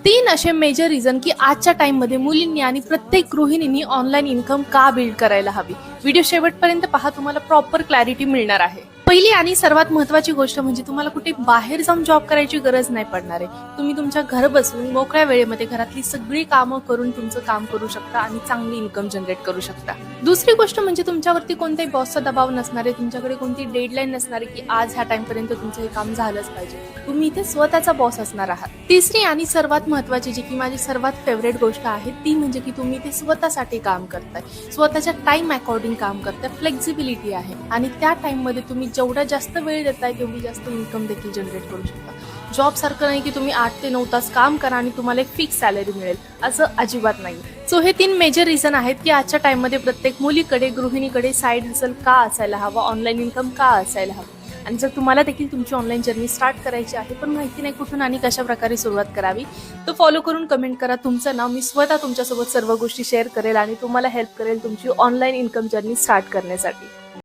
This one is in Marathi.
तीन असे मेजर रिझन की आजच्या टाइममध्ये मुलींनी आणि प्रत्येक गृहिणींनी ऑनलाईन इन्कम का बिल्ड करायला हवी. व्हिडिओ शेवटपर्यंत पहा, तुम्हाला प्रॉपर क्लॅरिटी मिळणार आहे. पहिली आणि सर्वात महत्त्वाची गोष्ट म्हणजे तुम्हाला कुठे बाहेर जाऊन जॉब करायची गरज नाही पडणार आहे. तुम्ही तुमच्या घर बसून मोकळ्या वेळेमध्ये घरातली सगळी कामं करून तुमचं काम करू शकता आणि चांगली इन्कम जनरेट करू शकता. दुसरी गोष्ट म्हणजे तुमच्यावरती कोणत्याही बॉसचा दबाव नसणार आहे, तुमच्याकडे कोणती डेडलाईन नसणार आहे की आज ह्या टाइम पर्यंत तुमचं हे काम झालंच पाहिजे. तुम्ही इथे स्वतःचा बॉस असणार आहात. तिसरी आणि सर्वात महत्त्वाची जी की माझी सर्वात फेवरेट गोष्ट आहे ती म्हणजे की तुम्ही इथे स्वतःसाठी काम करताय, स्वतःच्या टाइम अकॉर्डिंग काम करताय, फ्लेक्झिबिलिटी आहे आणि त्या टाइममध्ये तुम्ही जेवढा जास्त वेळ देताय तेवढी जास्त इन्कम देखील जनरेट करू शकता. जॉब सारखं नाही की तुम्ही 8 ते 9 तास काम करा आणि तुम्हाला एक फिक्स सॅलरी मिळेल, असं अजिबात नाही. सो हे 3 मेजर रिझन आहेत की आजच्या टाइममध्ये प्रत्येक मुलीकडे, गृहिणीकडे साईड हसल का असायला हवा, ऑनलाईन इन्कम का असायला हवं. आणि जर तुम्हाला देखील तुमची ऑनलाईन जर्नी स्टार्ट करायची आहे पण माहिती नाही कुठून आणि कशा प्रकारे सुरुवात करावी, तर फॉलो करून कमेंट करा तुमचं नाव. मी स्वतः तुमच्यासोबत सर्व गोष्टी शेअर करेल आणि तुम्हाला हेल्प करेल तुमची ऑनलाईन इन्कम जर्नी स्टार्ट करण्यासाठी.